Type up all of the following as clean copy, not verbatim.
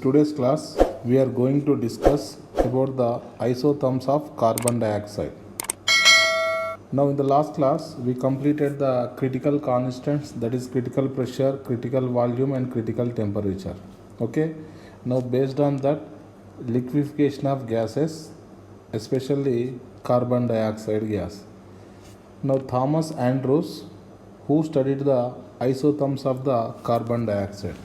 today's class, we are going to discuss about the isotherms of carbon dioxide. Now, in the last class, we completed the critical constants, that is critical pressure, critical volume, and critical temperature. Okay. Now, based on that, liquefaction of gases, especially carbon dioxide gas. Now, Thomas Andrews, who studied the isotherms of the carbon dioxide.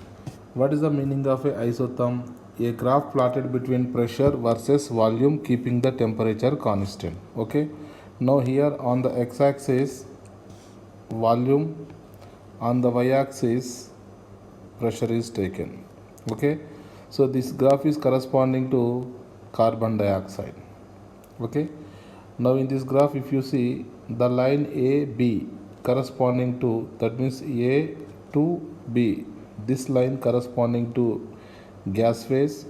What is the meaning of a isotherm? A graph plotted between pressure versus volume, keeping the temperature constant. Okay. Now here on the x-axis volume, on the y-axis pressure is taken. Okay. So this graph is corresponding to carbon dioxide. Okay. Now in this graph, if you see the line AB corresponding to, that means A to B, this line corresponding to gas phase,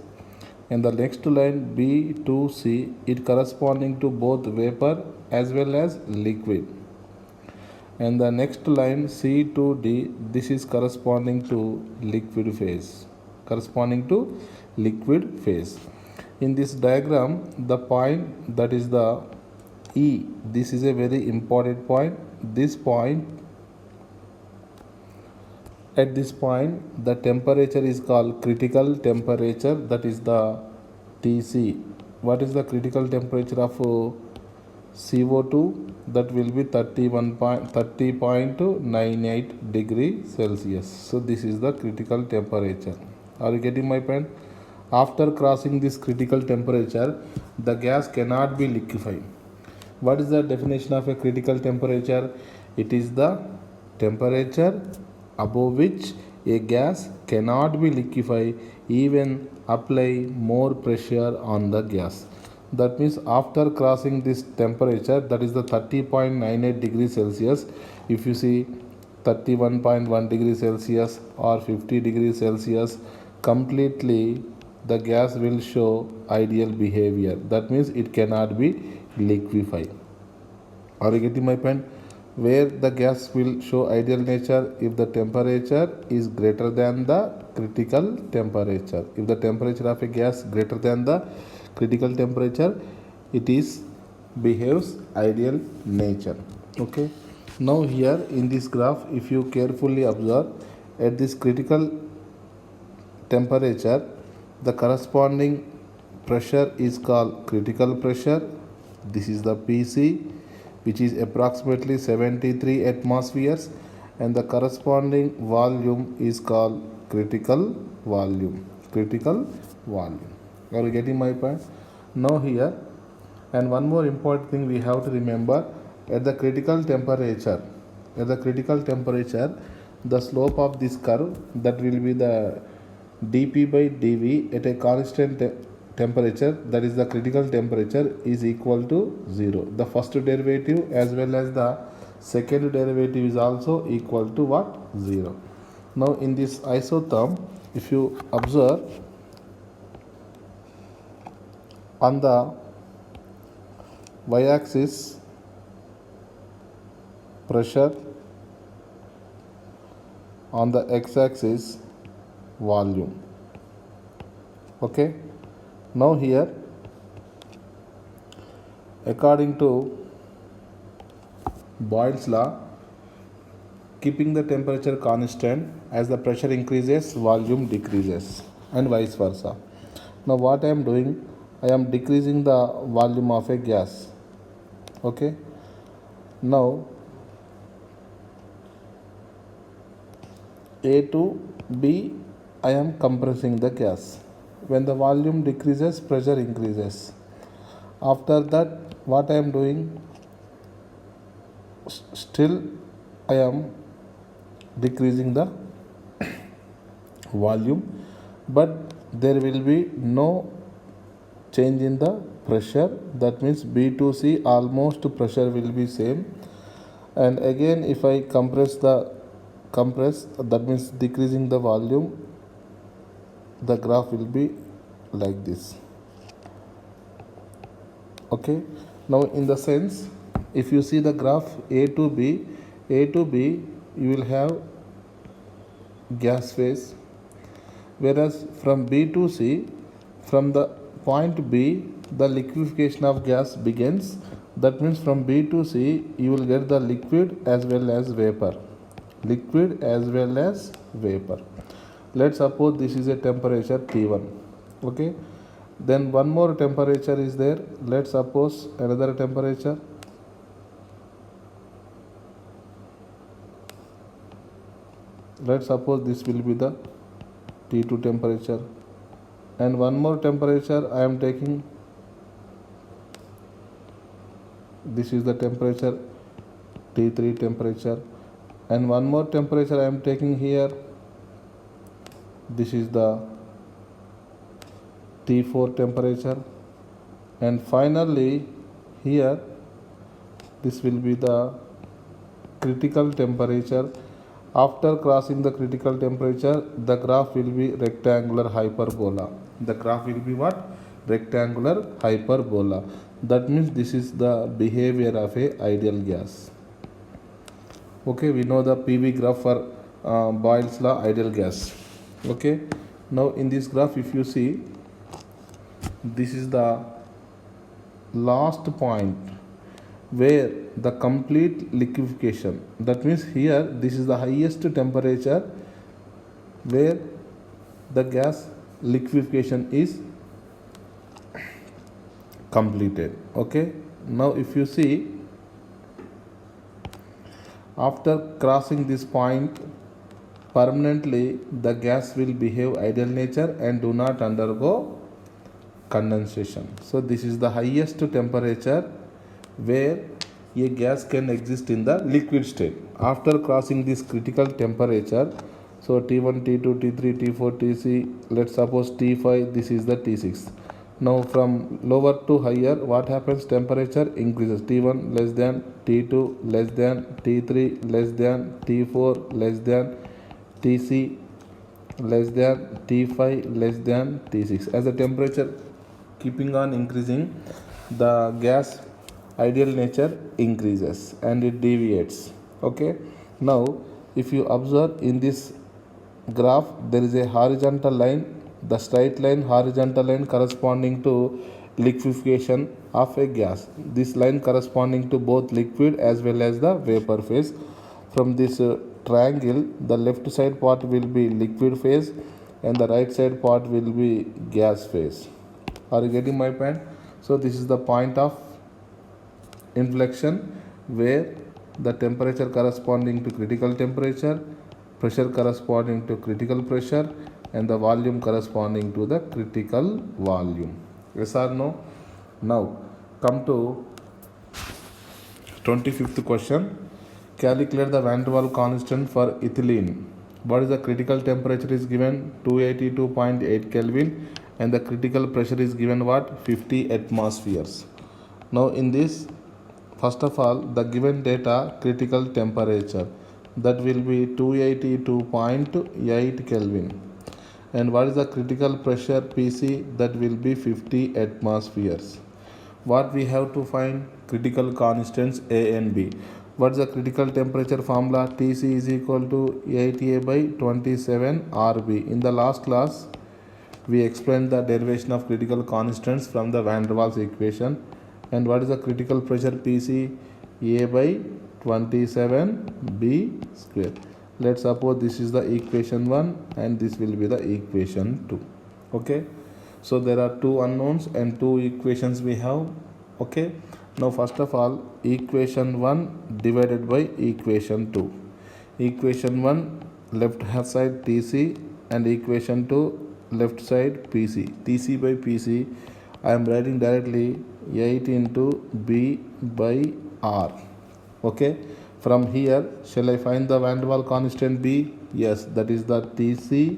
and the next line B to C, it corresponding to both vapor as well as liquid, and the next line C to D, this is corresponding to liquid phase, in this diagram. The point, that is the E, this is a very important point. This point, at this point, the temperature is called critical temperature, that is the TC. What is the critical temperature of CO2? That will be 30.98 degrees Celsius. So this is the critical temperature. Are you getting my point? After crossing this critical temperature, the gas cannot be liquefied. What is the definition of a critical temperature? It is the temperature above which a gas cannot be liquefied even apply more pressure on the gas. That means after crossing this temperature, that is the 30.98 degrees Celsius, if you see 31.1 degrees Celsius or 50 degrees Celsius, completely the gas will show ideal behavior. That means it cannot be liquefied. Are you getting my point? Where the gas will show ideal nature if the temperature is greater than the critical temperature. If the temperature of a gas greater than the critical temperature, it is behaves ideal nature. Okay. Now here in this graph, if you carefully observe, at this critical temperature, the corresponding pressure is called critical pressure. This is the PC, which is approximately 73 atmospheres, and the corresponding volume is called critical volume. Are you getting my point? Now here, and one more important thing we have to remember, at the critical temperature, the slope of this curve, that will be the dP by dV at a constant temperature, that is the critical temperature, is equal to 0. The first derivative as well as the second derivative is also equal to what? 0. Now in this isotherm, if you observe, on the y-axis pressure, on the x-axis volume. Okay. Now here, according to Boyle's law, keeping the temperature constant, as the pressure increases, volume decreases, and vice versa. Now what I am doing, I am decreasing the volume of a gas. Okay. Now A to B, I am compressing the gas. When the volume decreases, pressure increases. After that, what I am doing, still I am decreasing the volume, but there will be no change in the pressure. That means B to C, almost pressure will be same. And again, if I compress, that means decreasing the volume, the graph will be like this. Okay. Now in the sense, if you see the graph A to B, you will have gas phase, Whereas from B to C, from the point B, the liquefaction of gas begins. That means from B to C, you will get the liquid as well as vapor. Liquid as well as vapor. Let's suppose this is a temperature T1. Okay. Then one more temperature is there. Let's suppose another temperature. Let's suppose this will be the T2 temperature, and one more temperature I am taking. This is the temperature T3 temperature, and one more temperature I am taking here. This is the T4 temperature, and finally here this will be the critical temperature. After crossing the critical temperature, the graph will be rectangular hyperbola. The graph will be what? Rectangular hyperbola. That means this is the behavior of a ideal gas. Okay, we know the PV graph for Boyle's law ideal gas. Okay, now in this graph, if you see, this is the last point where the complete liquefaction, that means here this is the highest temperature where the gas liquefaction is completed. Okay, now if you see, after crossing this point, permanently the gas will behave ideal nature and do not undergo condensation. So this is the highest temperature where a gas can exist in the liquid state. After crossing this critical temperature, so T1, T2, T3, T4, Tc, let's suppose T5, this is the T6. Now from lower to higher, what happens? Temperature increases. T1 less than, T2 less than, T3 less than, T4 less than, Tc less than, T5 less than, T6. As the temperature keeping on increasing, the gas ideal nature increases and it deviates. Okay, now if you observe in this graph, there is a horizontal line, the straight line, horizontal line corresponding to liquefaction of a gas. This line corresponding to both liquid as well as the vapor phase. From this triangle, the left side part will be liquid phase and the right side part will be gas phase. Are you getting my point? So this is the point of inflection where the temperature corresponding to critical temperature, pressure corresponding to critical pressure, and the volume corresponding to the critical volume. Yes or no? Now come to 25th question. Calculate the van der Waals constant for ethylene. What is the critical temperature is given? 282.8 Kelvin, and the critical pressure is given what? 50 atmospheres. Now in this, first of all, the given data critical temperature, that will be 282.8 Kelvin, and what is the critical pressure Pc? That will be 50 atmospheres. What we have to find? Critical constants A and B. What is the critical temperature formula? Tc is equal to 8A by 27 Rb. In the last class, we explained the derivation of critical constants from the van der Waals equation. And what is the critical pressure Pc? A by 27 B square. Let's suppose this is the equation 1 and this will be the equation 2. Okay, so there are two unknowns and two equations we have. Okay, now first of all, equation 1 divided by equation 2. Equation 1 left hand side Tc and equation 2 left side Pc. Tc by Pc, I am writing directly 8 into B by R. Okay, from here, shall I find the van der Waals constant B? Yes, that is the Tc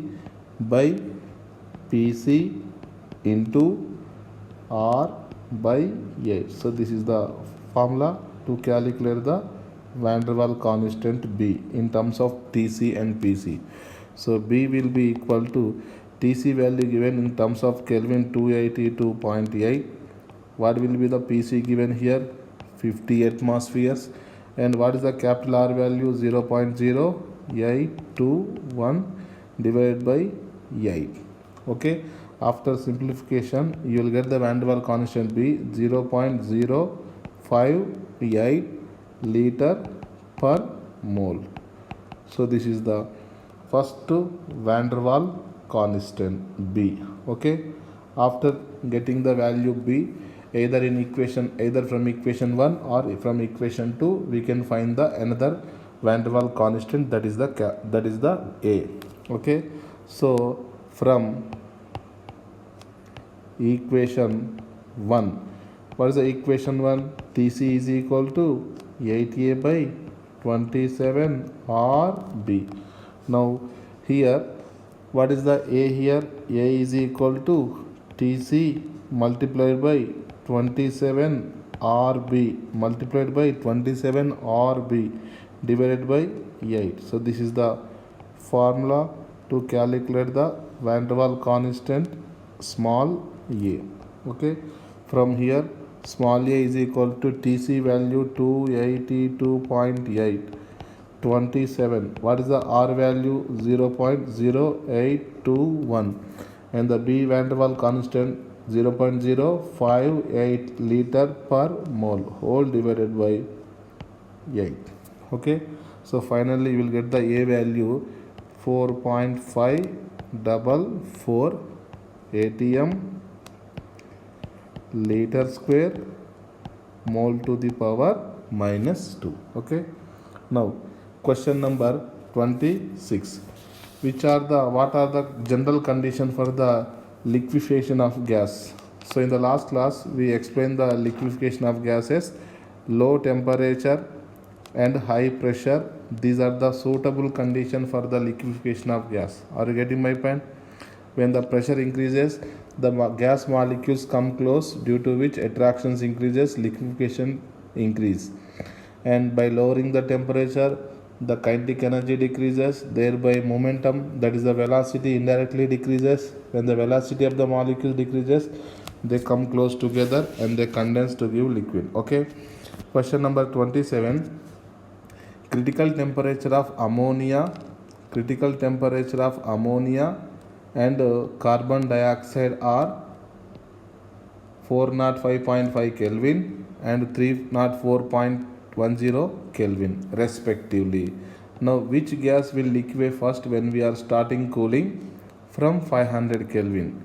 by Pc into R by 8. So this is the formula to calculate the van der Waals constant B in terms of Tc and Pc. So B will be equal to Tc value given in terms of Kelvin 282.8. What will be the Pc given here? 50 atmospheres. And what is the capital R value? 0.0821 divided by 8. Okay, after simplification you will get the van der Waals constant be 0.058 liter per mole. So this is the first van der Waals constant B. Okay, after getting the value B either from equation 1 or from equation 2 we can find the another van der Waals constant, that is the A. Okay, so from equation 1, what is the equation 1? Tc is equal to 8A by 27 RB. Now here what is the A here? A is equal to Tc multiplied by 27 RB multiplied by 27 RB divided by 8. So this is the formula to calculate the van der Waals constant small a. Okay, from here small a is equal to Tc value 282.8, 27. What is the R value? 0.0821, and the B van der Waals constant 0.058 liter per mole whole divided by 8. Okay, so finally you will get the A value 4.544 atm liter square mole to the power minus 2. Okay, now question number 26. What are the general condition for the liquefaction of gas? So in the last class we explained the liquefaction of gases: low temperature and high pressure. These are the suitable condition for the liquefaction of gas. Are you getting my point? When the pressure increases, the gas molecules come close, due to which attractions increases, liquefaction increase. And by lowering the temperature, the kinetic energy decreases, thereby momentum, that is the velocity, indirectly decreases. When the velocity of the molecule decreases, they come close together and they condense to give liquid. Okay, question number 27. Critical temperature of ammonia and carbon dioxide are 405.5 Kelvin and 304.10 Kelvin respectively. Now which gas will liquefy first when we are starting cooling? From 500 Kelvin.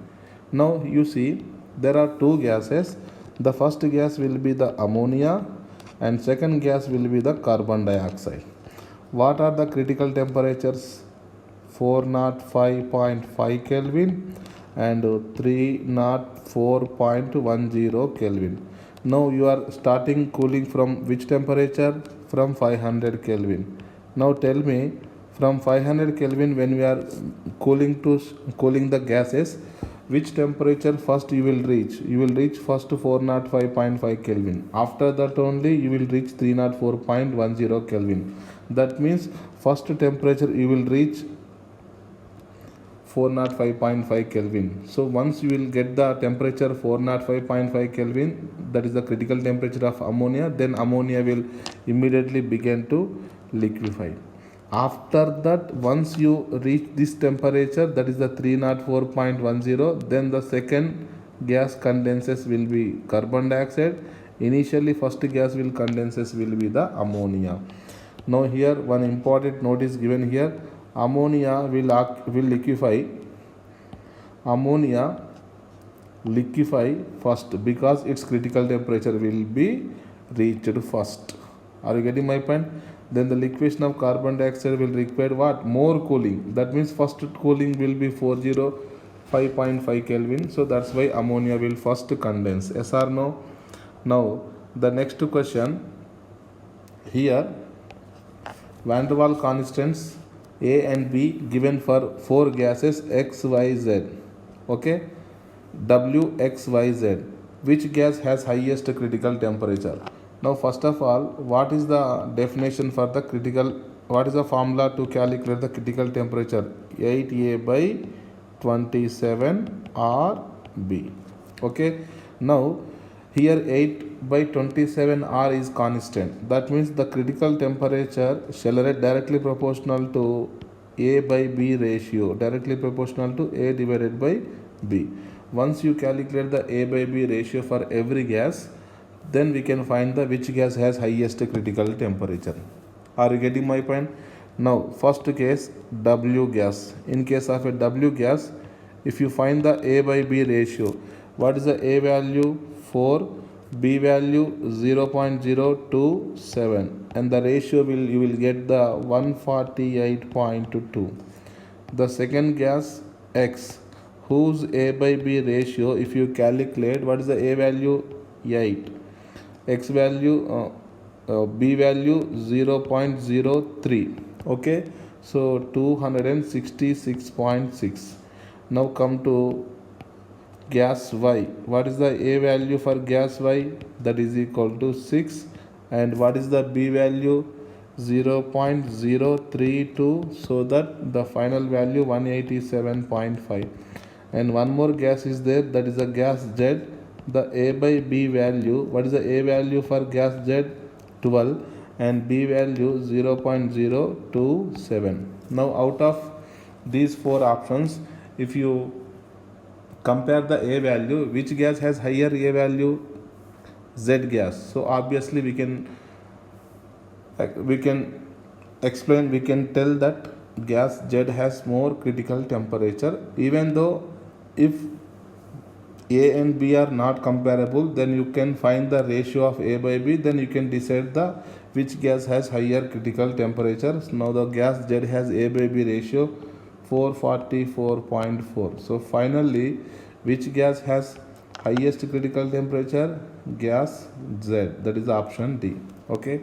Now you see there are two gases. The first gas will be the ammonia and second gas will be the carbon dioxide. What are the critical temperatures? 405.5 Kelvin and 304.10 Kelvin. Now you are starting cooling from which temperature? From 500 Kelvin. Now tell me, from 500 Kelvin when we are cooling the gases, which temperature first you will reach? You will reach first 405.5 Kelvin. After that only you will reach 304.10 Kelvin. That means first temperature you will reach 405.5 Kelvin. So once you will get the temperature 405.5 Kelvin, that is the critical temperature of ammonia, then ammonia will immediately begin to liquefy. After that, once you reach this temperature, that is the 304.10, then the second gas condenses will be carbon dioxide. Initially first gas will condenses will be the ammonia. Now here one important note is given here. Ammonia will liquefy first because its critical temperature will be reached first. Are you getting my point? Then the liquefaction of carbon dioxide will require what? More cooling. That means first cooling will be 405.5 Kelvin. So that's why ammonia will first condense. Yes or no? Now the next question here, van der Waals constants A and B given for four gases X, Y, Z. Okay, W, X, Y, Z. Which gas has highest critical temperature? Now first of all, what is the definition for the critical, what is the formula to calculate the critical temperature? 8A by 27 RB. Okay, now here 8 by 27 R is constant. That means the critical temperature shall rate directly proportional to A by B ratio, directly proportional to A divided by B. Once you calculate the A by B ratio for every gas, then we can find the which gas has highest critical temperature. Are you getting my point? Now, first case, W gas. In case of a W gas, if you find the A by B ratio, what is the A value? 4, B value 0.027, and the ratio you will get the 148.2. The second gas, X, whose A by B ratio, if you calculate, what is the A value? 8, X value B value 0.03. Okay, so 266.6. Now come to gas Y. What is the A value for gas Y? That is equal to 6. And what is the B value? 0.032. So that the final value 187.5. And one more gas is there, that is the gas Z. The A by B value, what is the A value for gas Z? 12, and B value 0.027. Now out of these four options, if you compare the A value, which gas has higher A value? Z gas. So obviously we can explain, we can tell that gas Z has more critical temperature. Even though if A and B are not comparable, then you can find the ratio of A by B, then you can decide the which gas has higher critical temperature. Now the gas Z has A by B ratio 444.4. So finally, which gas has highest critical temperature? Gas Z, that is option D. Okay,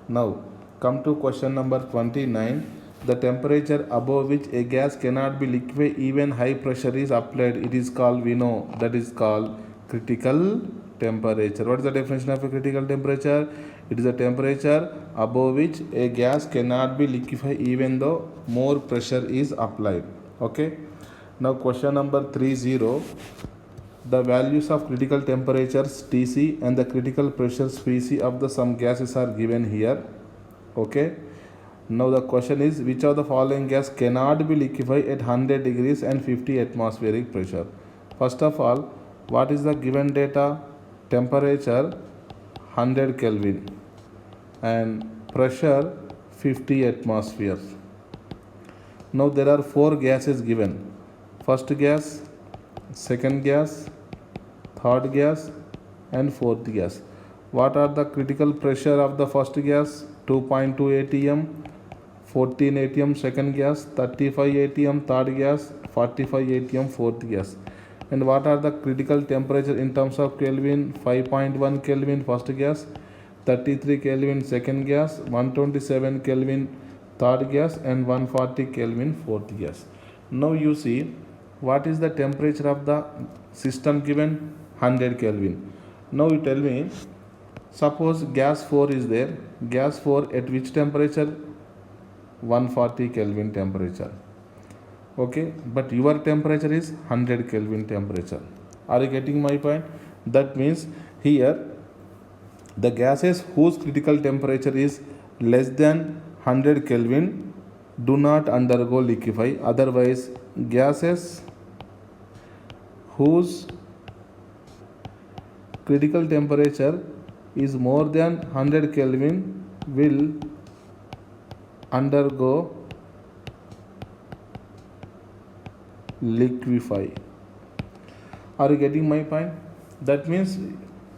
now come to question number 29. The temperature above which a gas cannot be liquefied even high pressure is applied, it is called, we know, that is called critical temperature. What is the definition of a critical temperature? It is a temperature above which a gas cannot be liquefied even though more pressure is applied. Okay, now question number 30. The values of critical temperatures Tc and the critical pressures Pc of the some gases are given here. Okay, now the question is, which of the following gas cannot be liquefied at 100 degrees and 50 atmospheric pressure? First of all, what is the given data? Temperature 100 Kelvin and pressure 50 atmospheres. Now there are four gases given. First gas, second gas, third gas and fourth gas. What are the critical pressure of the first gas? 2.2 atm, 14 atm second gas, 35 atm third gas, 45 atm fourth gas. And what are the critical temperature in terms of Kelvin? 5.1 Kelvin first gas, 33 Kelvin second gas, 127 Kelvin third gas and 140 Kelvin fourth gas. Now you see, what is the temperature of the system given? 100 Kelvin. Now you tell me, suppose gas 4 is there. Gas 4 at which temperature? 140 Kelvin temperature. Okay, but your temperature is 100 Kelvin temperature. Are you getting my point? That means here the gases whose critical temperature is less than 100 Kelvin do not undergo liquefy. Otherwise, gases whose critical temperature is more than 100 Kelvin will undergo liquefy. Are you getting my point? That means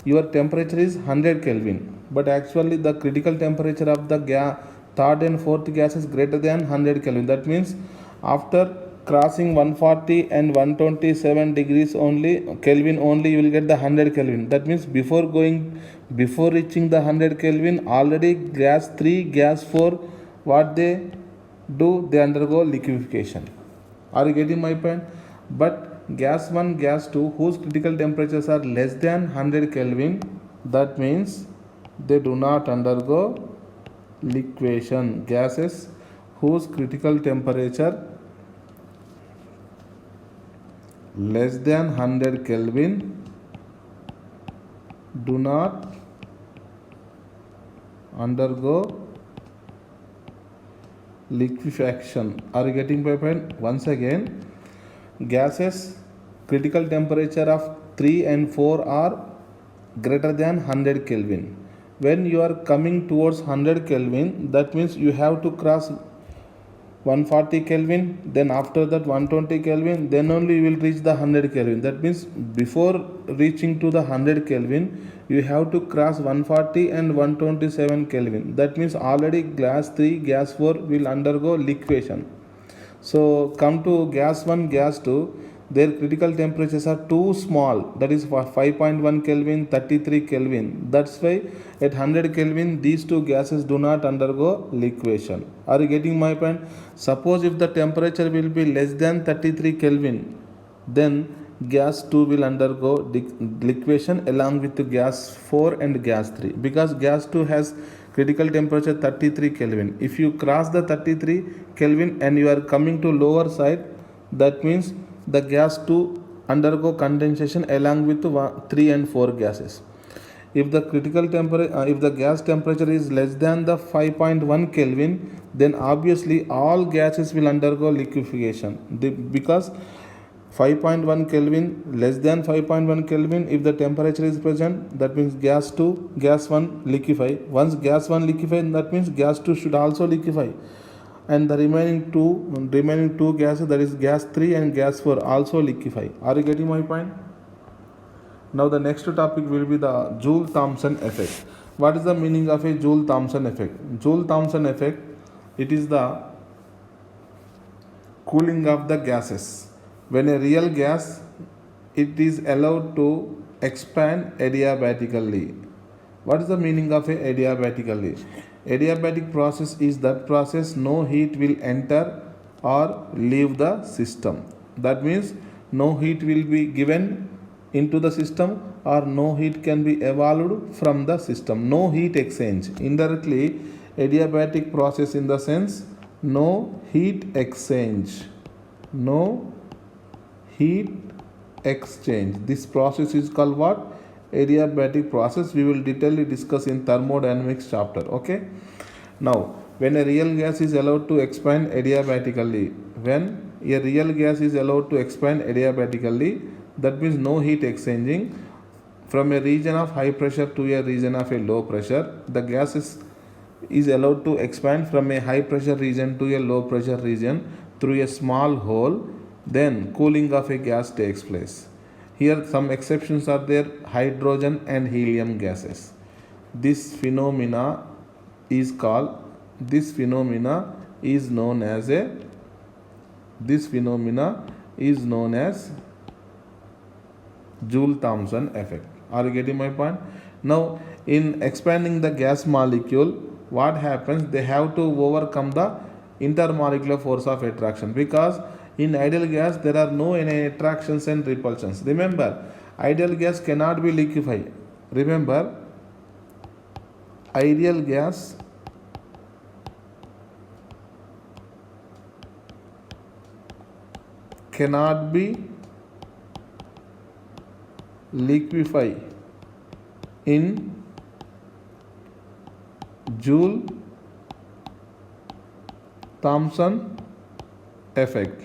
your temperature is 100 Kelvin, but actually the critical temperature of the third and fourth gas is greater than 100 Kelvin. That means after crossing 140 and 127 degrees only, Kelvin only, you will get the 100 Kelvin. That means before reaching the 100 Kelvin, already gas 3, gas 4, what they do? They undergo liquefaction. Are you getting my point? But gas 1, gas 2, whose critical temperatures are less than 100 Kelvin, that means they do not undergo liquefaction. Gases whose critical temperature less than 100 Kelvin do not undergo liquefaction. Are you getting my point? Once again, gases critical temperature of 3 and 4 are greater than 100 Kelvin. When you are coming towards 100 Kelvin, that means you have to cross 140 Kelvin, then after that 120 Kelvin, then only you will reach the 100 Kelvin. That means before reaching to the 100 Kelvin, you have to cross 140 and 127 Kelvin. That means already gas 3, gas 4 will undergo liquefaction. So come to gas 1, gas 2, their critical temperatures are too small, that is for 5.1 Kelvin, 33 Kelvin. That's why at 100 Kelvin these two gases do not undergo liquefaction. Are you getting my point? Suppose if the temperature will be less than 33 Kelvin, then gas 2 will undergo liquefaction along with gas 4 and gas 3, because gas 2 has critical temperature 33 Kelvin. If you cross the 33 Kelvin and you are coming to lower side, that means the gas 2 undergo condensation along with 3 and 4 gases. If the critical temperature, if the gas temperature is less than the 5.1 Kelvin, then obviously all gases will undergo liquefaction. Because 5.1 Kelvin, less than 5.1 Kelvin, if the temperature is present, that means gas 2, gas 1 liquefy. Once gas 1 liquefy, that means gas 2 should also liquefy. And the remaining two gases, that is gas 3 and gas 4, also liquefy. Are you getting my point? Now the next topic will be the Joule-Thomson effect. What is the meaning of a Joule-Thomson effect? Joule-Thomson effect, it is the cooling of the gases. When a real gas, it is allowed to expand adiabatically. What is the meaning of a adiabatically? Adiabatic process is that process no heat will enter or leave the system. That means no heat will be given into the system or no heat can be evolved from the system. No heat exchange. Indirectly, adiabatic process in the sense no heat exchange. No heat exchange. This process is called what? Adiabatic process. We will detailedly discuss in thermodynamics chapter. Okay. Now, when a real gas is allowed to expand adiabatically, when a real gas is allowed to expand adiabatically, that means no heat exchanging from a region of high pressure to a region of a low pressure. The gas is allowed to expand from a high pressure region to a low pressure region through a small hole. Then cooling of a gas takes place. Here some exceptions are there: hydrogen and helium gases. This phenomena is known as Joule-Thomson effect. Are you getting my point? Now, in expanding the gas molecule, what happens? They have to overcome the intermolecular force of attraction, because in ideal gas there are no any attractions and repulsions. Remember, ideal gas cannot be liquefied. Remember, ideal gas cannot be liquefied in Joule-Thomson effect.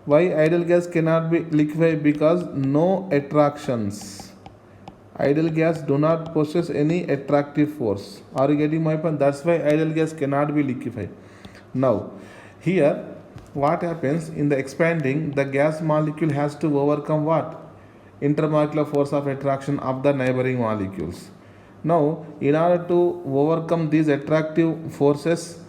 Why ideal gas cannot be liquefied? Because no attractions. Ideal gas do not possess any attractive force. Are you getting my point? That's why ideal gas cannot be liquefied. Now, here what happens in the expanding, the gas molecule has to overcome what? Intermolecular force of attraction of the neighboring molecules. Now, in order to overcome these attractive forces,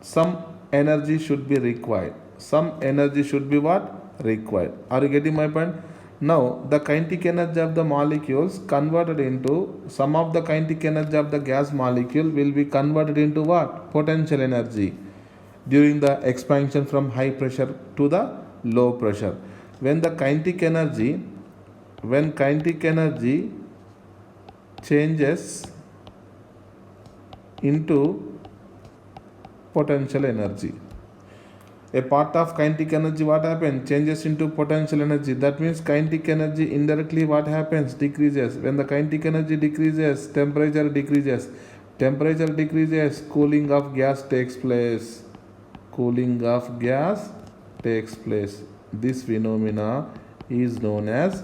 some energy should be required. Some energy should be what? Required. Are you getting my point? Now, the kinetic energy of the molecules converted into, some of the kinetic energy of the gas molecule will be converted into what? Potential energy during the expansion from high pressure to the low pressure. When kinetic energy changes into potential energy, a part of kinetic energy what happens? Changes into potential energy. That means kinetic energy indirectly what happens? Decreases. When the kinetic energy decreases, temperature decreases. Temperature decreases, cooling of gas takes place. Cooling of gas takes place. This phenomena is known as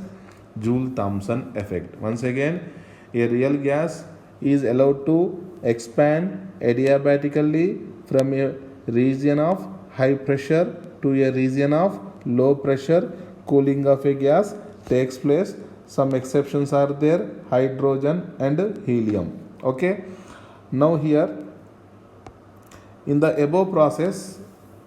Joule-Thomson effect. Once again, a real gas is allowed to expand adiabatically from a region of high pressure to a region of low pressure. Cooling of a gas takes place. Some exceptions are there, hydrogen and helium. Okay. Now here in the above process,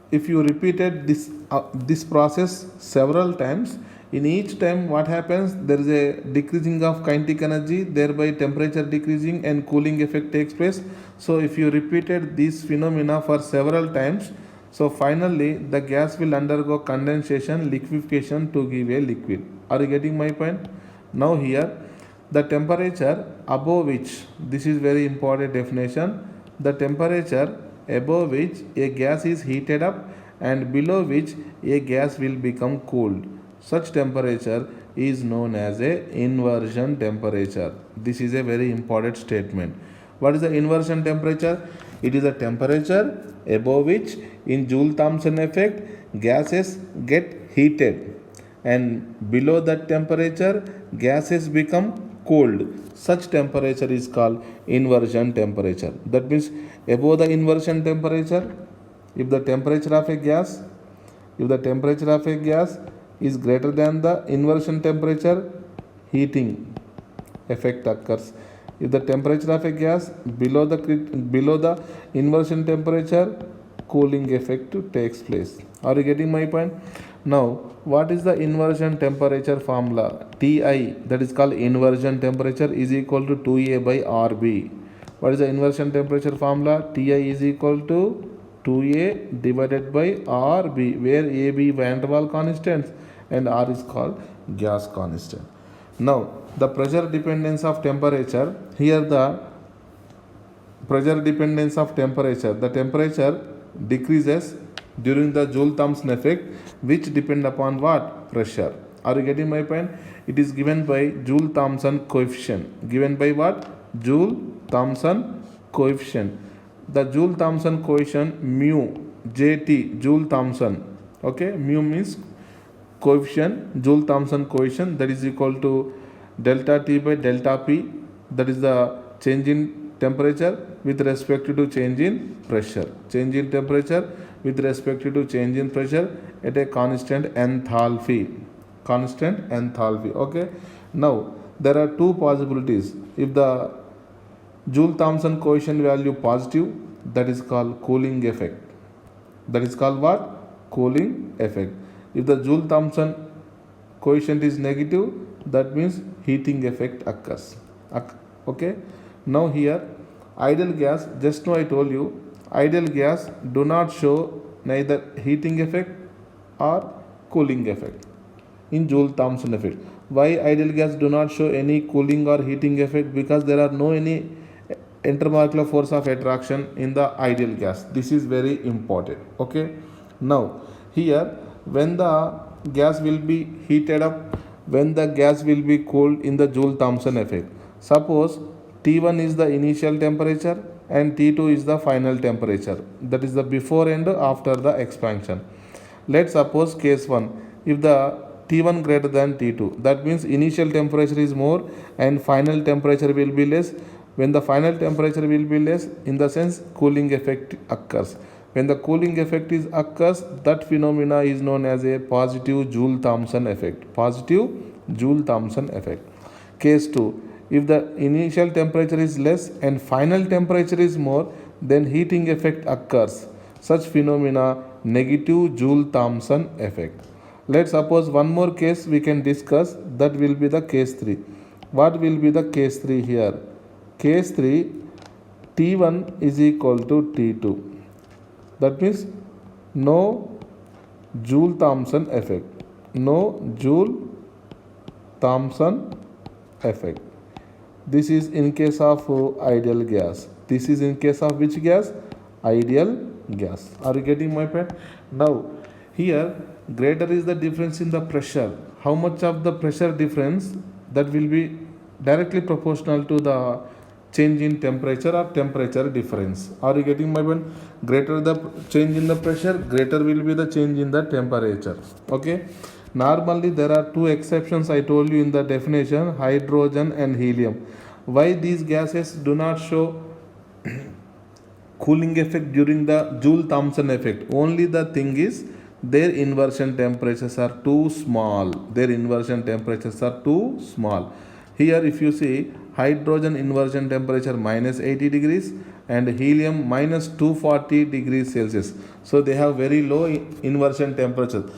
if you repeated this process several times, in each time what happens, there is a decreasing of kinetic energy, thereby temperature decreasing and cooling effect takes place. So if you repeated this phenomena for several times, so finally the gas will undergo condensation, liquefaction to give a liquid. Are you getting my point? Now here the temperature above which, this is very important definition, the temperature above which a gas is heated up and below which a gas will become cooled, such temperature is known as a inversion temperature. This is a very important statement. What is the inversion temperature? It is a temperature above which in Joule-Thomson effect gases get heated and below that temperature gases become cold. Such temperature is called inversion temperature. That means above the inversion temperature, if the temperature of a gas is greater than the inversion temperature, heating effect occurs. If the temperature of a gas below the inversion temperature, cooling effect takes place. Are you getting my point? Now, what is the inversion temperature formula? Ti, that is called inversion temperature, is equal to 2A by RB. What is the inversion temperature formula? Ti is equal to 2A divided by RB, where AB van der Waals constants and R is called gas constant. Now, the pressure dependence of temperature, here the pressure dependence of temperature, the temperature decreases during the Joule-Thomson effect, which depend upon what? Pressure. Are you getting my point? It is given by Joule-Thomson coefficient. Given by what? Joule-Thomson coefficient. The Joule-Thomson coefficient mu, JT, Joule-Thomson. Okay, mu means coefficient, Joule-Thomson coefficient, that is equal to delta T by delta P. That is the change in temperature with respect to change in pressure. Change in temperature with respect to change in pressure at a constant enthalpy. Constant enthalpy. Okay. Now there are two possibilities. If the Joule-Thomson coefficient value positive, that is called cooling effect. That is called what? Cooling effect. If the Joule-Thomson coefficient is negative, that means heating effect occurs. Okay. Now here ideal gas, just now I told you, ideal gas do not show neither heating effect or cooling effect in Joule-Thomson effect. Why ideal gas do not show any cooling or heating effect? Because there are no any intermolecular force of attraction in the ideal gas. This is very important. Okay. Now here when the gas will be heated up, when the gas will be cooled in the Joule-Thomson effect, suppose T1 is the initial temperature and T2 is the final temperature, that is the before and after the expansion. Let's suppose case 1, if the T1 greater than T2, that means initial temperature is more and final temperature will be less. When the final temperature will be less, in the sense cooling effect occurs. When the cooling effect is occurs, that phenomena is known as a positive Joule-Thomson effect. Positive Joule-Thomson effect. Case 2, if the initial temperature is less and final temperature is more, then heating effect occurs. Such phenomena negative Joule-Thomson effect. Let's suppose one more case we can discuss, that will be the case 3. What will be the case 3 here? Case 3, T1 is equal to T2. That means no Joule-Thomson effect. No Joule-Thomson effect. This is in case of ideal gas. This is in case of which gas? Ideal gas. Are you getting my point? Now here greater is the difference in the pressure. How much of the pressure difference? That will be directly proportional to the change in temperature or temperature difference. Are you getting my point? Greater the change in the pressure, greater will be the change in the temperature. Okay. Normally there are two exceptions I told you in the definition, hydrogen and helium. Why these gases do not show cooling effect during the Joule-Thomson effect? Only the thing is their inversion temperatures are too small. Their inversion temperatures are too small. Here if you see, hydrogen inversion temperature minus 80 degrees and helium minus 240 degrees Celsius. So they have very low inversion temperatures.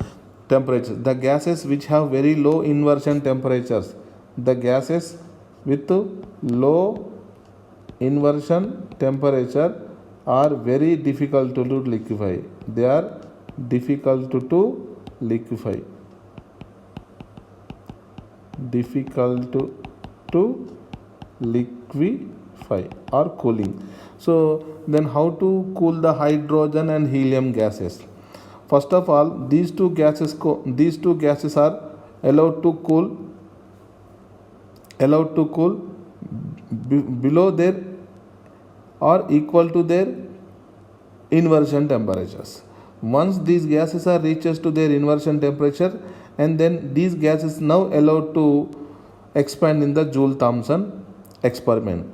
The gases which have very low inversion temperatures, the gases with low inversion temperature are very difficult to liquefy. They are difficult to liquefy. Difficult to liquefy or cooling. So then how to cool the hydrogen and helium gases? First of all, these two gases are allowed to cool below their or equal to their inversion temperatures. Once these gases are reaches to their inversion temperature, and then these gases now allowed to expand in the Joule-Thomson experiment.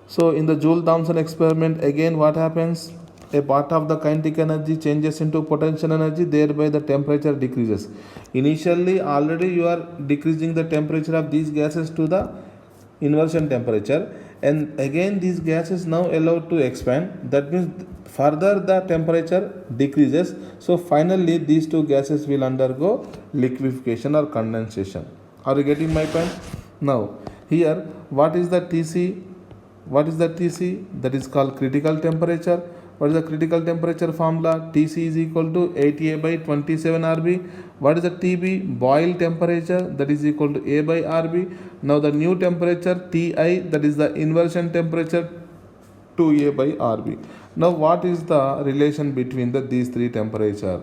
So in the Joule-Thomson experiment, again what happens? A part of the kinetic energy changes into potential energy, thereby the temperature decreases. Initially already you are decreasing the temperature of these gases to the inversion temperature, and again these gases now allowed to expand. That means further the temperature decreases. So finally these two gases will undergo liquefaction or condensation. Are you getting my point? Now here what is the TC? That is called critical temperature. What is the critical temperature formula? TC is equal to 80A by 27 RB. What is the TB? Boil temperature, that is equal to A by RB. Now the new temperature TI, that is the inversion temperature, 2A by RB. Now what is the relation between these three temperatures?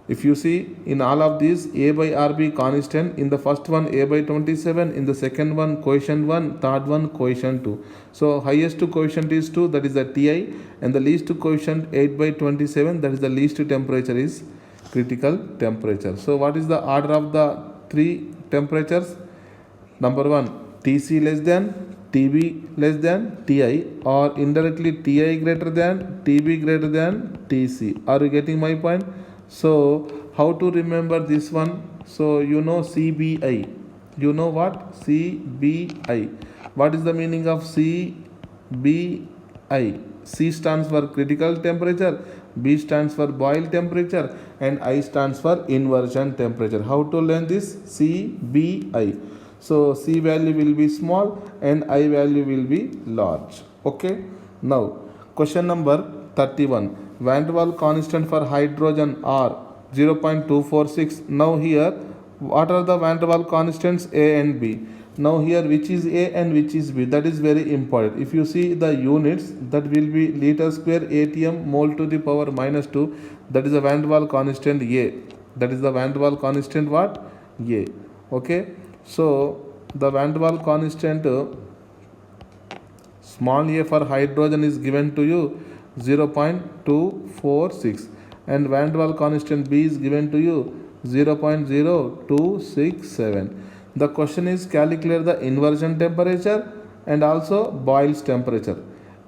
If you see in all of these, A by RB constant. In the first one A by 27, in the second one coefficient 1, third one coefficient 2. So highest coefficient is 2, that is the TI, and the least coefficient 8 by 27, that is the least temperature is critical temperature. So what is the order of the three temperatures? Number 1, TC less than, TB less than, TI, or indirectly TI greater than, TB greater than, TC. Are you getting my point? So how to remember this one? So you know CBI. You know what? CBI. What is the meaning of CBI? C stands for critical temperature, B stands for boil temperature, and I stands for inversion temperature. How to learn this? CBI. So C value will be small and I value will be large. Okay. Now question number 31. Van der Waals constant for hydrogen are 0.246. Now here what are the Van der Waals constants A and B? Now here which is A and which is B? That is very important. If you see the units, that will be liter square atm mole to the power minus 2. That is the Van der Waals constant A. That is the Van der Waals constant what? A. Okay. So the Van der Waals constant small a for hydrogen is given to you 0.246, and Van der Waals constant B is given to you 0.0267. The question is calculate the inversion temperature and also Boyle's temperature.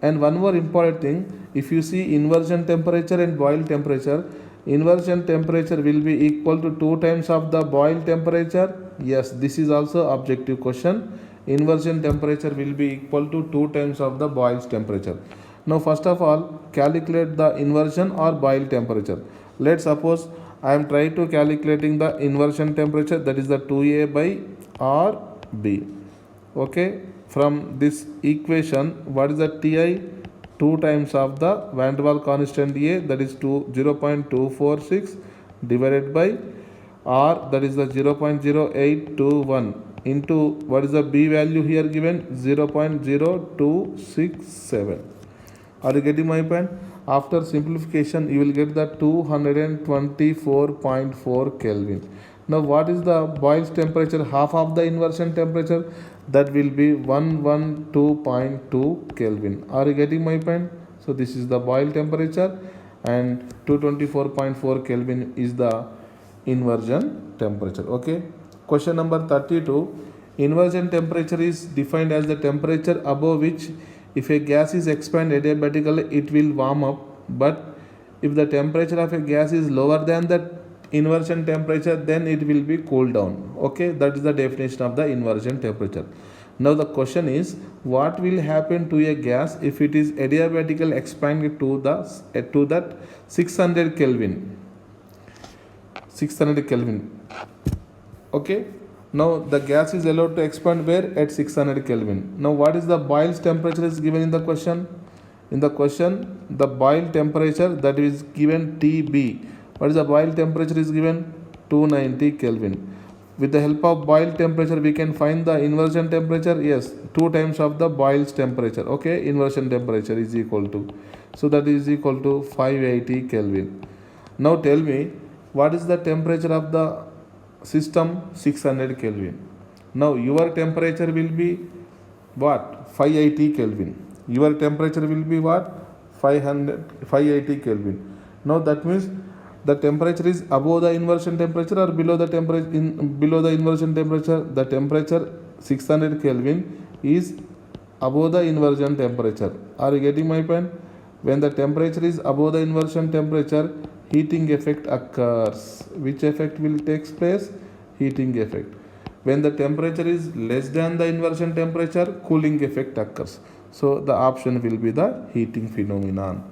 And one more important thing, if you see inversion temperature and Boyle temperature, inversion temperature will be equal to 2 times of the Boyle temperature. Yes, this is also objective question. Inversion temperature will be equal to 2 times of the Boyle's temperature. Now first of all calculate the inversion or Boyle temperature. Let's suppose I am trying to calculating the inversion temperature, that is the 2A by RB. Okay, from this equation what is the TI? 2 times of the Van der Waals constant A, that is 0.246 divided by R, that is the 0.0821 into what is the B value here given? 0.0267. Are you getting my point? After simplification you will get the 224.4 Kelvin. Now what is the boils temperature? Half of the inversion temperature, that will be 112.2 Kelvin. Are you getting my point? So this is the boil temperature and 224.4 Kelvin is the inversion temperature. Okay. Question number 32. Inversion temperature is defined as the temperature above which if a gas is expanded adiabatically it will warm up, but if the temperature of a gas is lower than the inversion temperature then it will be cooled down. Okay, that is the definition of the inversion temperature. Now the question is, what will happen to a gas if it is adiabatically expanded to that 600 Kelvin? 600 Kelvin. Okay. Now the gas is allowed to expand where? At 600 Kelvin. Now what is the boils temperature is given in the question? In the question, the boil temperature that is given TB. What is the boil temperature is given? 290 Kelvin. With the help of boil temperature we can find the inversion temperature. Yes, 2 times of the boils temperature. Okay, inversion temperature is equal to. So that is equal to 580 Kelvin. Now tell me, what is the temperature of the system? 600 Kelvin. Now your temperature will be what? 580 Kelvin. Your temperature will be what? 580 Kelvin. Now that means the temperature is above the inversion temperature or below the below the inversion temperature. The temperature 600 Kelvin is above the inversion temperature. Are you getting my point? When the temperature is above the inversion temperature, heating effect occurs. Which effect will take place? Heating effect. When the temperature is less than the inversion temperature, cooling effect occurs. So the option will be the heating phenomenon.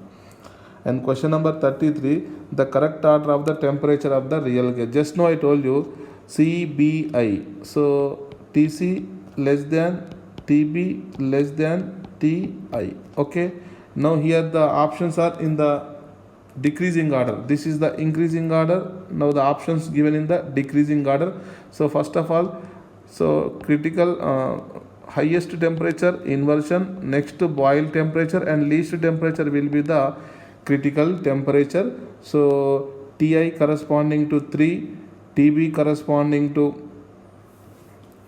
And question number 33, the correct order of the temperature of the real gas. Just now I told you CBI. So TC less than TB less than TI. Okay. Now here the options are in the decreasing order. This is the increasing order. Now the options given in the decreasing order. So first of all, so critical highest temperature inversion, next to boil temperature, and least temperature will be the critical temperature. So Ti corresponding to 3, Tb corresponding to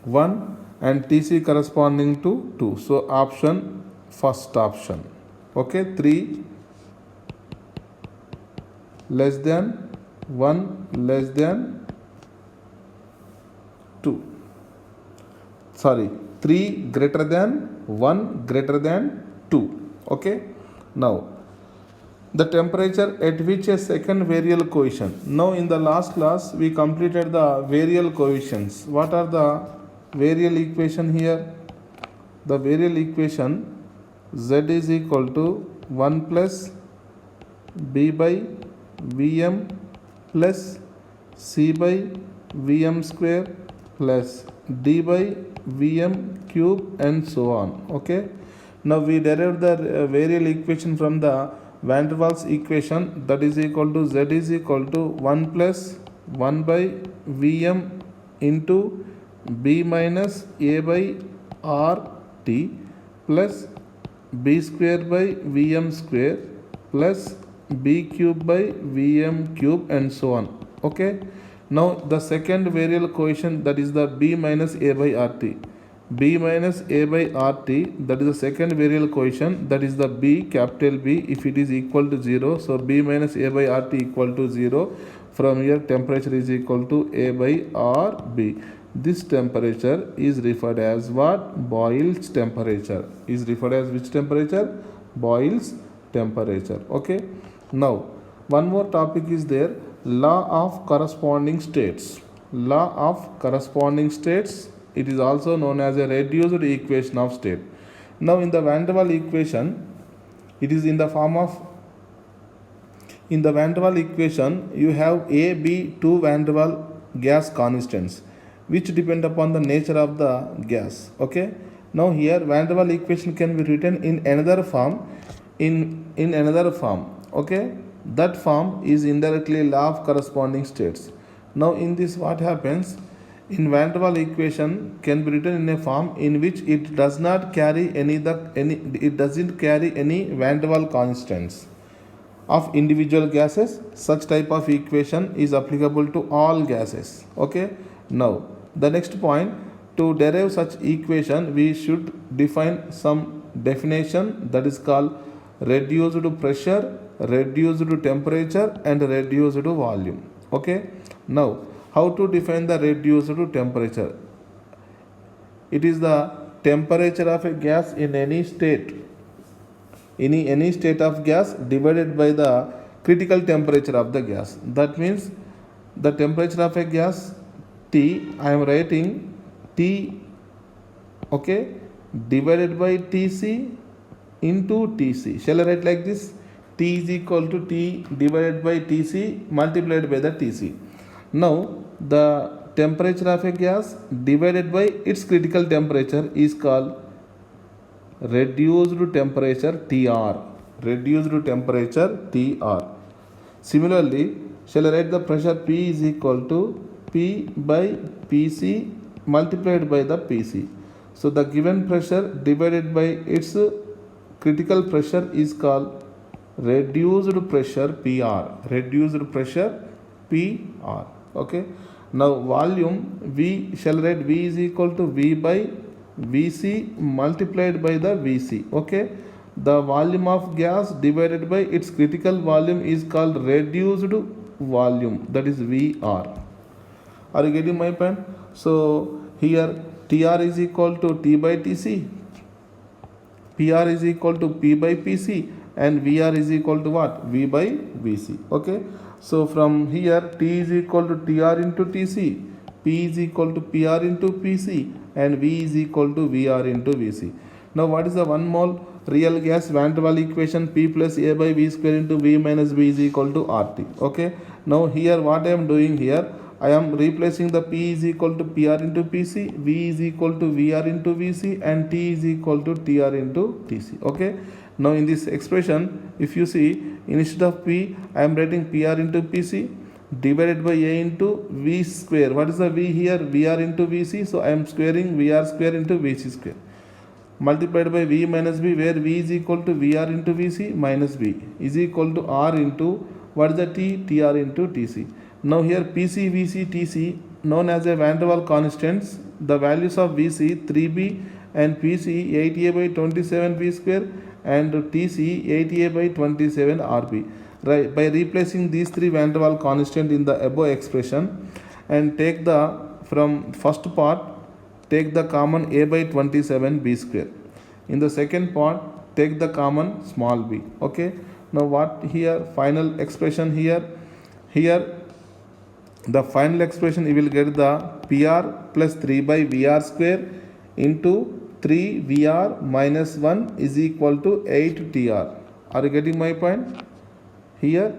1 and Tc corresponding to 2. So option, first option. Okay, 3 less than 1 less than 2. Sorry, 3 greater than 1 greater than 2. Okay. Now the temperature at which a second variable coefficient. Now in the last class we completed the variable coefficients. What are the variable equation here? The variable equation, Z is equal to 1 plus B by Vm plus C by Vm square plus D by Vm cube and so on. Okay. Now we derived the variable equation from the Van der Waals equation, that is equal to Z is equal to 1 plus 1 by Vm into B minus A by RT plus B square by Vm square plus B cube by Vm cube and so on. Okay. Now the second variable coefficient, that is the B minus A by RT. B minus A by RT, that is the second variable coefficient, that is the B, capital B, if it is equal to 0. So B minus A by RT equal to 0. From here temperature is equal to A by RB. This temperature is referred as what? Boyle's temperature. Is referred as which temperature? Boyle's temperature. Okay. Now one more topic is there, law of corresponding states. Law of corresponding states, it is also known as a reduced equation of state. Now in the Van der Waals equation, it is in the form of, in the Van der Waals equation you have A, B, two Van der Waals gas constants which depend upon the nature of the gas. Okay. Now here Van der Waals equation can be written in another form, in another form. Okay. That form is indirectly law of corresponding states. Now in this what happens? In Van der Waals equation can be written in a form in which it does not carry it doesn't carry any Van der Waals constants. of individual gases. Such type of equation is applicable to all gases. Okay. Now the next point, to derive such equation we should define some definition, that is called reduced pressure, reduced temperature and reduced volume. Okay. Now how to define the reduced temperature? It is the temperature of a gas in any state, any state of gas divided by the critical temperature of the gas. That means the temperature of a gas T, I am writing T, okay, divided by Tc into Tc. Shall I write like this? T is equal to T divided by Tc multiplied by the Tc. Now the temperature of a gas divided by its critical temperature is called reduced temperature Tr. Reduced temperature Tr. Similarly, shall I write the pressure P is equal to P by Pc multiplied by the Pc. So the given pressure divided by its critical pressure is called reduced pressure Pr. Reduced pressure Pr. Okay. Now volume, V shall write V is equal to V by Vc multiplied by the Vc. Okay. The volume of gas divided by its critical volume is called reduced volume, that is Vr. Are you getting my point? So here Tr is equal to T by Tc, Pr is equal to P by Pc and Vr is equal to what? V by Vc. Okay. So from here T is equal to Tr into Tc, P is equal to Pr into Pc and V is equal to Vr into Vc. Now what is the 1 mole real gas van der Waals equation? P plus A by V square into V minus V is equal to RT. Okay. Now here what I am doing here, I am replacing the P is equal to Pr into Pc, V is equal to Vr into Vc and T is equal to Tr into Tc. Okay. Now in this expression, if you see, instead of P, I am writing Pr into Pc divided by A into V square. What is the V here? Vr into Vc. So I am squaring Vr square into Vc square. Multiplied by V minus V, where V is equal to Vr into Vc minus V is equal to R into, what is the T? Tr into Tc. Now here Pc, Vc, Tc known as a van der Waals constants. The values of Vc 3b and Pc 8a by 27 V square and Tc 8a by 27 Rb. Right, by replacing these three van der Waals constant in the above expression and take the, from first part, take the common a by 27 b square. In the second part, take the common small b. Okay. Now what here? Final expression here. Here the final expression you will get the Pr plus 3 by Vr square into 3 Vr minus 1 is equal to 8 Tr. Are you getting my point? Here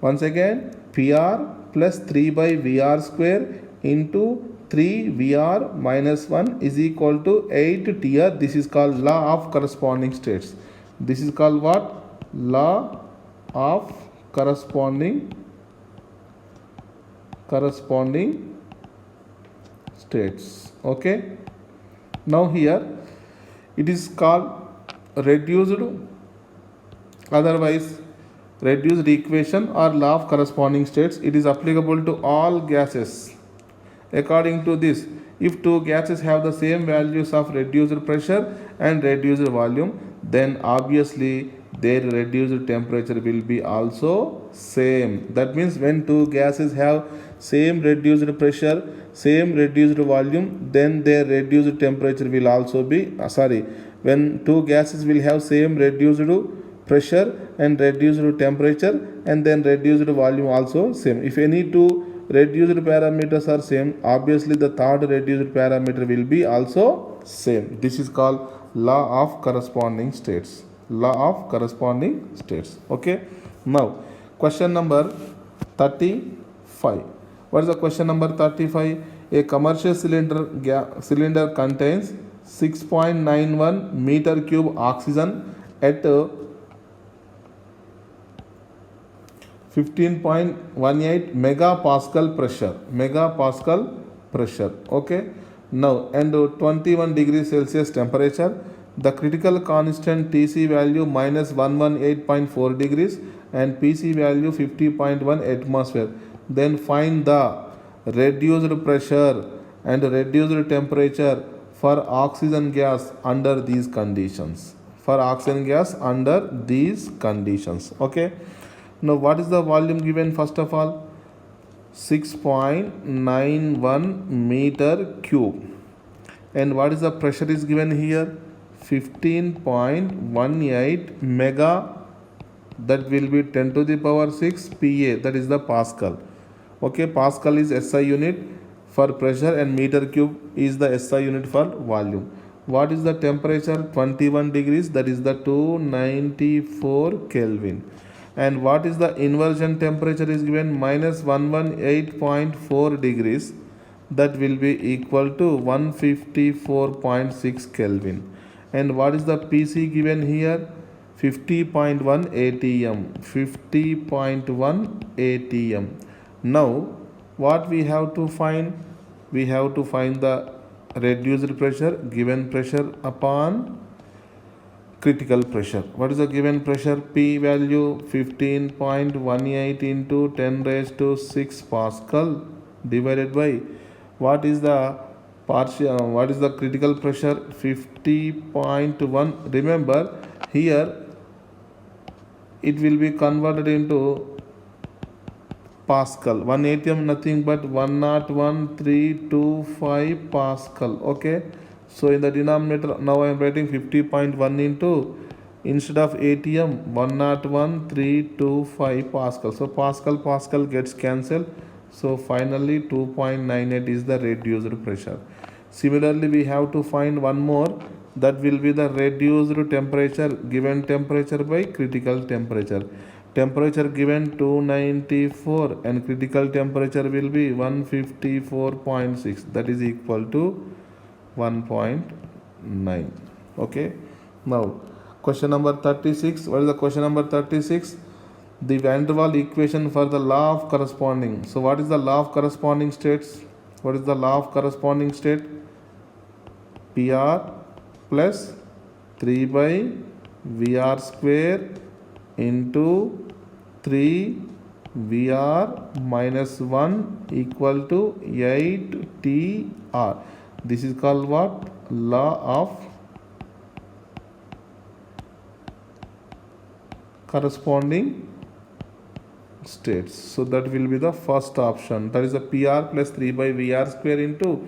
once again, Pr plus 3 by Vr square into 3 Vr minus 1 is equal to 8 Tr. This is called law of corresponding states. This is called what? Law of corresponding states. Okay. Now here it is called reduced, otherwise reduced equation or law of corresponding states. It is applicable to all gases. According to this, if two gases have the same values of reduced pressure and reduced volume, then obviously their reduced temperature will be also same. That means when two gases have same reduced pressure, same reduced volume, then their reduced temperature will also be, when two gases will have same reduced pressure and reduced temperature and then reduced volume also same. If any two reduced parameters are same, obviously the third reduced parameter will be also same. This is called law of corresponding states. Law of corresponding states. Okay. Now question number 35. What is the question number 35? A commercial cylinder contains 6.91 meter cube oxygen at 15.18 megapascal pressure. Okay. Now and 21 degrees Celsius temperature. The critical constant Tc value minus 118.4 degrees and PC value 50.1 atmosphere. Then find the reduced pressure and reduced temperature for oxygen gas under these conditions. For oxygen gas under these conditions. Okay. Now what is the volume given first of all? 6.91 meter cube. And what is the pressure is given here? 15.18 mega, that will be 10 to the power 6 PA, that is the Pascal. Okay, Pascal is SI unit for pressure and meter cube is the SI unit for volume. What is the temperature? 21 degrees, that is the 294 Kelvin. And what is the inversion temperature is given? minus 118.4 degrees, that will be equal to 154.6 Kelvin. And what is the PC given here? 50.1 atm. 50.1 atm. Now what we have to find? We have to find the reduced pressure, given pressure upon critical pressure. What is the given pressure? P value 15.18 into 10 raised to 6 Pascal divided by what is the what is the critical pressure? 50.1. Remember here it will be converted into Pascal. 1 atm nothing but 101.325 Pascal. Okay. So in the denominator now I am writing 50.1 into, instead of atm, 101.325 Pascal. So Pascal gets cancelled. So finally 2.98 is the reduced pressure. Similarly we have to find one more, that will be the reduced temperature, given temperature by critical temperature. Temperature given 294 and critical temperature will be 154.6, that is equal to 1.9. Okay. Now question number 36. What is the question number 36? The van der Waals equation for the law of corresponding. So what is the law of corresponding states? What is the law of corresponding state? PR plus 3 by VR square into 3 VR minus 1 equal to 8 TR. This is called what? Law of corresponding states. So that will be the first option. That is the PR plus 3 by VR square into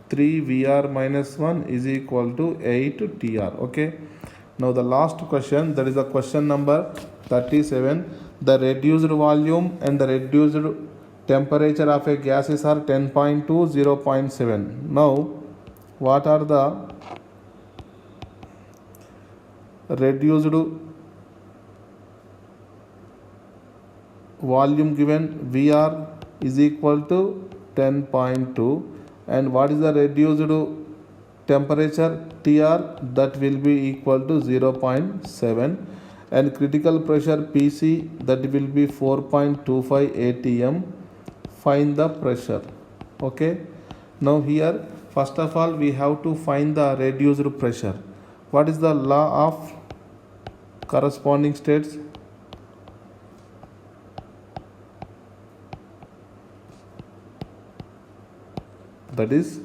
3 VR minus 1 is equal to 8 TR. Okay. Now the last question, that is the question number 37. The reduced volume and the reduced temperature of a gases are 10.2, 0.7. Now what are the reduced volume given? VR is equal to 10.2. and what is the reduced temperature? TR, that will be equal to 0.7. and critical pressure PC, that will be 4.25 atm. Find the pressure. Okay. Now here first of all we have to find the reduced pressure. What is the law of corresponding states? That is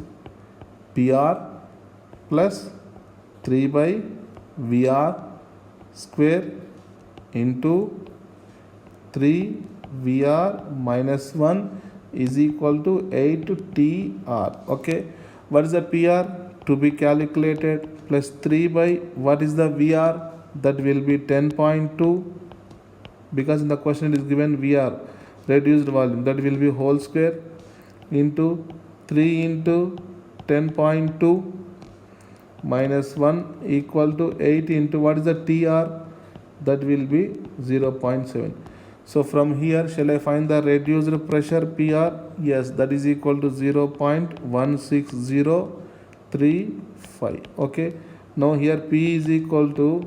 PR plus 3 by VR square into 3 VR minus 1 is equal to 8 TR. Okay. What is the PR to be calculated? Plus 3 by what is the VR? That will be 10.2, because in the question it is given VR reduced volume, that will be whole square into 3 into 10.2 minus 1 equal to 8 into what is the TR? That will be 0.7. So from here shall I find the reduced pressure PR? Yes, that is equal to 0.16035. Okay. Now here P is equal to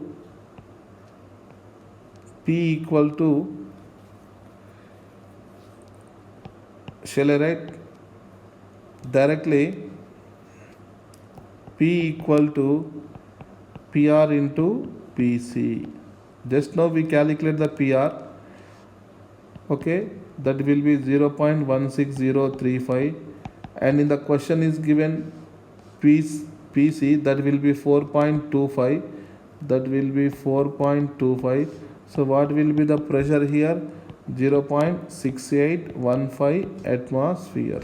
shall I write directly P equal to PR into PC. Just now we calculate the PR. okay, that will be 0.16035, and in the question is given PC, that will be 4.25, that will be 4.25. So what will be the pressure here? 0.6815 atmosphere.